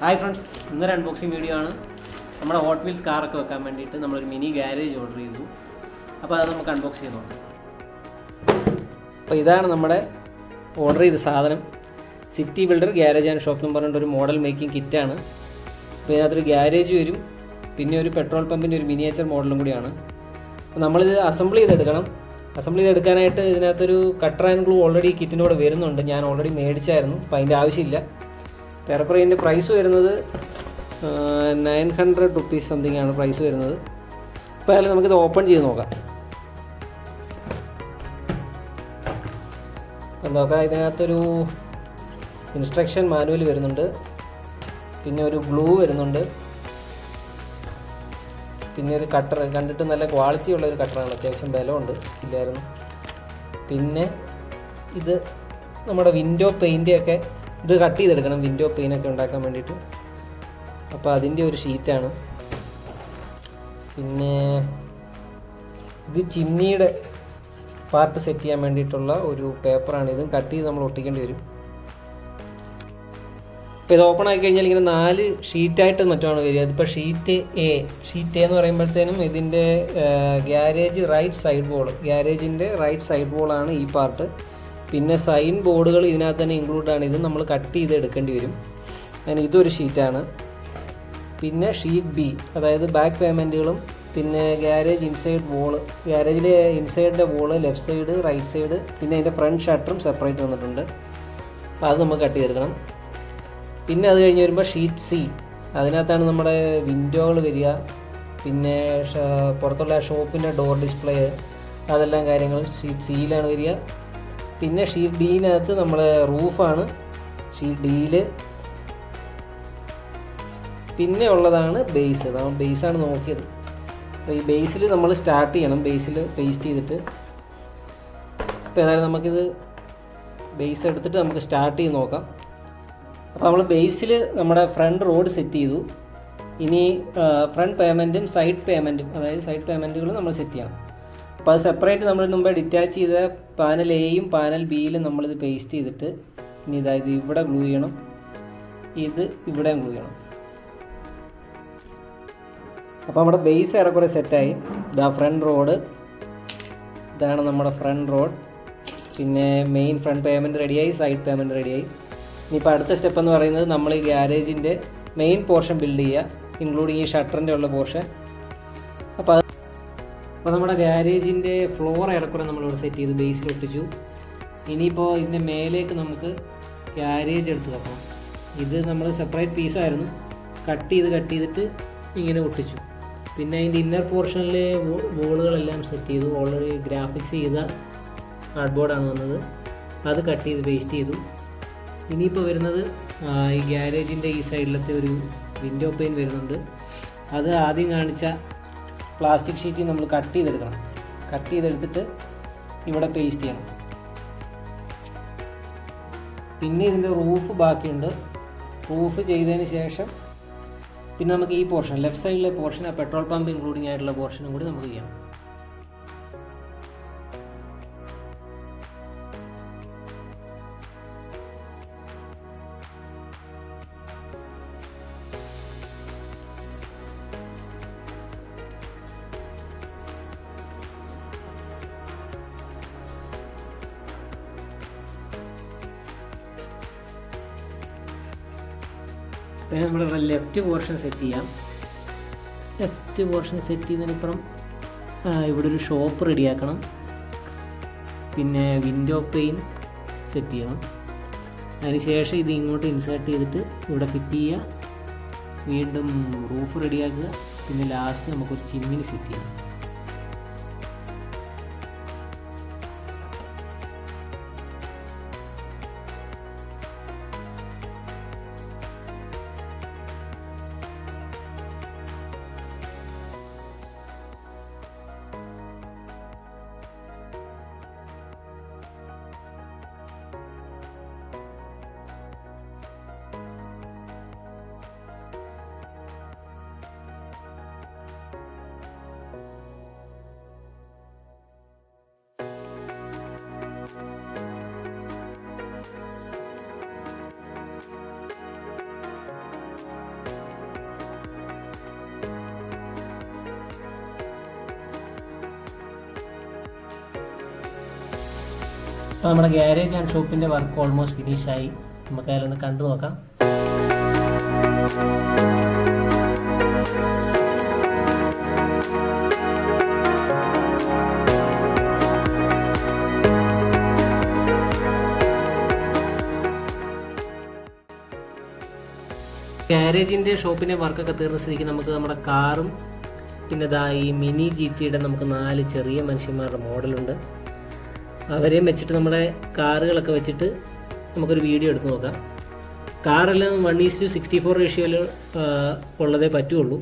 Hi friends, ഇന്നൊരു unboxing video ആണ്. നമ്മുടെ ഹോട്ട് വീൽസ് കാറൊക്കെ വെക്കാൻ വേണ്ടിയിട്ട് നമ്മളൊരു മിനി ഗാരേജ് ഓർഡർ ചെയ്തു. അപ്പോൾ അത് നമുക്ക് അൺബോക്സ് ചെയ്ത് നോക്കാം. അപ്പോൾ ഇതാണ് നമ്മുടെ ഓർഡർ ചെയ്ത സാധനം. City builder garage and shop എന്ന് പറഞ്ഞിട്ട് ഒരു മോഡൽ മേക്കിംഗ് കിറ്റാണ്. അപ്പോൾ ഇതിനകത്തൊരു ഗ്യാരേജ് വരും, പിന്നെ ഒരു പെട്രോൾ പമ്പിൻ്റെ ഒരു മിനിയേച്ചർ മോഡലും കൂടിയാണ്. അപ്പോൾ നമ്മളിത് അസംബിൾ ചെയ്തെടുക്കാനായിട്ട് ഇതിനകത്തൊരു കട്ടർ ആൻഡ് ഗ്ലൂ ഓൾറെഡി കിറ്റിൻ്റെ കൂടെ വരുന്നുണ്ട്. ഞാൻ ഓൾറെഡി മേടിച്ചായിരുന്നു, അപ്പോൾ അതിൻ്റെ ആവശ്യമില്ല. ഏറെക്കുറെ ഇതിൻ്റെ പ്രൈസ് വരുന്നത് 900 റുപ്പീസ് സംതിങ് ആണ് പ്രൈസ് വരുന്നത്. അപ്പോൾ അതിൽ നമുക്കിത് ഓപ്പൺ ചെയ്ത് നോക്കാം. നോക്കാം, ഇതിനകത്തൊരു ഇൻസ്ട്രക്ഷൻ മാനുവൽ വരുന്നുണ്ട്, പിന്നെ ഒരു ഗ്ലൂ വരുന്നുണ്ട്, പിന്നെ ഒരു കട്ടർ. കണ്ടിട്ട് നല്ല ക്വാളിറ്റി ഉള്ള ഒരു കട്ടറാണ്, അത്യാവശ്യം ബലമുണ്ട്, ഇല്ലായിരുന്നു. പിന്നെ ഇത് നമ്മുടെ വിൻഡോ പെയിൻ്റെയൊക്കെ ഇത് കട്ട് ചെയ്തെടുക്കണം, വിൻഡോ പെയിനൊക്കെ ഉണ്ടാക്കാൻ വേണ്ടിയിട്ട്. അപ്പോൾ അതിൻ്റെ ഒരു ഷീറ്റാണ്. പിന്നെ ഇത് ചിമ്മിയുടെ പാർട്ട് സെറ്റ് ചെയ്യാൻ വേണ്ടിയിട്ടുള്ള ഒരു പേപ്പറാണ്. ഇതും കട്ട് ചെയ്ത് നമ്മൾ ഒട്ടിക്കേണ്ടി വരും. അപ്പോൾ ഇത് ഓപ്പൺ ആക്കി കഴിഞ്ഞാൽ ഇങ്ങനെ 4 ഷീറ്റായിട്ട് മറ്റുമാണ് വരിക. ഇതിപ്പോൾ ഷീറ്റ് എ എന്ന് പറയുമ്പോഴത്തേനും ഇതിൻ്റെ ഗ്യാരേജ് റൈറ്റ് സൈഡ് വോൾ, ഗ്യാരേജിൻ്റെ റൈറ്റ് സൈഡ് വോളാണ് ഈ പാർട്ട്. പിന്നെ സൈൻ ബോർഡുകൾ ഇതിനകത്ത് തന്നെ ഇൻക്ലൂഡ് ആണ്. ഇത് നമ്മൾ കട്ട് ചെയ്ത് എടുക്കേണ്ടി വരും. അങ്ങനെ ഇതൊരു ഷീറ്റാണ്. പിന്നെ ഷീറ്റ് ബി, അതായത് ബാക്ക് പേയ്മെൻറ്റുകളും, പിന്നെ ഗ്യാരേജ് ഇൻസൈഡ് വോള്, ഗ്യാരേജിലെ ഇൻസൈഡിൻ്റെ wall, left side, right side, പിന്നെ അതിൻ്റെ ഫ്രണ്ട് ഷട്ടറും സെപ്പറേറ്റ് വന്നിട്ടുണ്ട്. അപ്പോൾ അത് നമുക്ക് കട്ട് ചെയ്തെടുക്കണം. പിന്നെ അത് കഴിഞ്ഞ് വരുമ്പോൾ ഷീറ്റ് സി, അതിനകത്താണ് നമ്മുടെ വിൻഡോകൾ വരിക, പിന്നെ പുറത്തുള്ള ഷോപ്പിൻ്റെ ഡോർ ഡിസ്പ്ലേ, അതെല്ലാം കാര്യങ്ങൾ ഷീറ്റ് സിയിലാണ് വരിക. പിന്നെ ഷീറ്റ് ഡിയിനകത്ത് നമ്മുടെ റൂഫാണ് ഷീറ്റ് ഡിയിൽ. പിന്നെ ഉള്ളതാണ് ബേസ്. നമ്മൾ ബേസാണ് നോക്കിയത്. അപ്പോൾ ഈ ബേസിൽ നമ്മൾ സ്റ്റാർട്ട് ചെയ്യണം, ബേസിൽ പേസ്റ്റ് ചെയ്തിട്ട്. അപ്പോൾ ഏതായാലും നമുക്കിത് ബേസ് എടുത്തിട്ട് നമുക്ക് സ്റ്റാർട്ട് ചെയ്ത് നോക്കാം. അപ്പോൾ നമ്മൾ ബേസിൽ നമ്മുടെ ഫ്രണ്ട് റോഡ് സെറ്റ് ചെയ്തു. ഇനി ഫ്രണ്ട് പേയ്മെൻറ്റും സൈഡ് പേയ്മെൻറ്റും, അതായത് സൈഡ് പേയ്മെൻറ്റുകൾ നമ്മൾ സെറ്റ് ചെയ്യണം. അപ്പോൾ അത് സെപ്പറേറ്റ് നമ്മൾ മുമ്പേ ഡിറ്റാച്ച് ചെയ്ത പാനൽ എയും പാനൽ ബിയിലും നമ്മളിത് പേസ്റ്റ് ചെയ്തിട്ട് ഇനി ഇതായത് ഇവിടെ ഗ്ലൂ ചെയ്യണം, ഇത് ഇവിടെ ഗ്ലൂ ചെയ്യണം. അപ്പോൾ നമ്മുടെ ബേസ് ഏറെക്കുറെ സെറ്റായി. ഇതാ ഫ്രണ്ട് റോഡ്, ഇതാണ് നമ്മുടെ ഫ്രണ്ട് റോഡ്. പിന്നെ മെയിൻ ഫ്രണ്ട് പേയ്മെൻറ്റ് റെഡിയായി, സൈഡ് പേയ്മെൻറ്റ് റെഡിയായി. ഇനിയിപ്പോൾ അടുത്ത സ്റ്റെപ്പ് എന്ന് പറയുന്നത് നമ്മൾ ഈ ഗ്യാരേജിൻ്റെ മെയിൻ പോർഷൻ ബിൽഡ് ചെയ്യുക, ഇൻക്ലൂഡിങ് ഈ ഷട്ടറിൻ്റെ ഉള്ള പോർഷൻ. അപ്പോൾ നമ്മുടെ ഗ്യാരേജിൻ്റെ ഫ്ലോർ ഏറെക്കുറെ നമ്മളിവിടെ സെറ്റ് ചെയ്ത് ബേസിൽ ഒട്ടിച്ചു. ഇനിയിപ്പോൾ ഇതിൻ്റെ മേലേക്ക് നമുക്ക് ഗ്യാരേജ് എടുത്ത് വെക്കണം. ഇത് നമ്മൾ സെപ്പറേറ്റ് പീസായിരുന്നു, കട്ട് ചെയ്തിട്ട് ഇങ്ങനെ ഒട്ടിച്ചു. പിന്നെ അതിൻ്റെ ഇന്നർ പോർഷനിലെ വോളുകളെല്ലാം സെറ്റ് ചെയ്തു. ഓൾറെഡി ഗ്രാഫിക്സ് ചെയ്ത കാർഡ്ബോർഡാണ് വന്നത്, അത് കട്ട് ചെയ്ത് പേസ്റ്റ് ചെയ്തു. ഇനിയിപ്പോൾ വരുന്നത് ഈ ഗ്യാരേജിൻ്റെ ഈ സൈഡിലത്തെ ഒരു വിൻഡോ പെയിൻ വരുന്നുണ്ട്. അത് ആദ്യം കാണിച്ച പ്ലാസ്റ്റിക് ഷീറ്റിൽ നമ്മൾ കട്ട് ചെയ്തെടുത്തിട്ട് ഇവിടെ പേസ്റ്റ് ചെയ്യണം. പിന്നെ ഇതിൻ്റെ റൂഫ് ബാക്കിയുണ്ട്. റൂഫ് ചെയ്തതിന് ശേഷം പിന്നെ നമുക്ക് ഈ പോർഷൻ, ലെഫ്റ്റ് സൈഡിലെ പോർഷൻ, ആ പെട്രോൾ പമ്പ് ഇൻക്ലൂഡിങ് ആയിട്ടുള്ള പോർഷനും കൂടി നമുക്ക് ചെയ്യണം. പിന്നെ നമ്മുടെ ലെഫ്റ്റ് പോർഷൻ സെറ്റ് ചെയ്യാം. ലെഫ്റ്റ് പോർഷൻ സെറ്റ് ചെയ്തതിനപ്പുറം ഇവിടെ ഒരു ഷോപ്പ് റെഡിയാക്കണം. പിന്നെ വിൻഡോ പെയിൻ സെറ്റ് ചെയ്യണം. അതിനുശേഷം ഇത് ഇങ്ങോട്ട് ഇൻസേർട്ട് ചെയ്തിട്ട് ഇവിടെ ഫിറ്റ് ചെയ്യുക. വീണ്ടും റൂഫ് റെഡിയാക്കുക. പിന്നെ ലാസ്റ്റ് നമുക്കൊരു ചിമ്മിനി സെറ്റ് ചെയ്യാം. അപ്പോൾ നമ്മുടെ ഗ്യാരേജ് ആൻഡ് ഷോപ്പിൻ്റെ വർക്ക് ഓൾമോസ്റ്റ് ഫിനിഷായി. നമുക്ക് അതിലൊന്ന് കണ്ടു നോക്കാം. ഗ്യാരേജിൻ്റെ ഷോപ്പിൻ്റെ വർക്കൊക്കെ തീർന്ന സ്ഥിതിക്ക് നമുക്ക് നമ്മുടെ കാറും പിന്നെ ഈ മിനി GT-യുടെ നമുക്ക് 4 ചെറിയ മനുഷ്യന്മാരുടെ മോഡലുണ്ട്. അവരെയും വെച്ചിട്ട് നമ്മുടെ കാറുകളൊക്കെ വെച്ചിട്ട് നമുക്കൊരു വീഡിയോ എടുത്ത് നോക്കാം. കാറെല്ലാം 1:64 റേഷ്യോയിൽ ഉള്ളതേ പറ്റുള്ളൂ.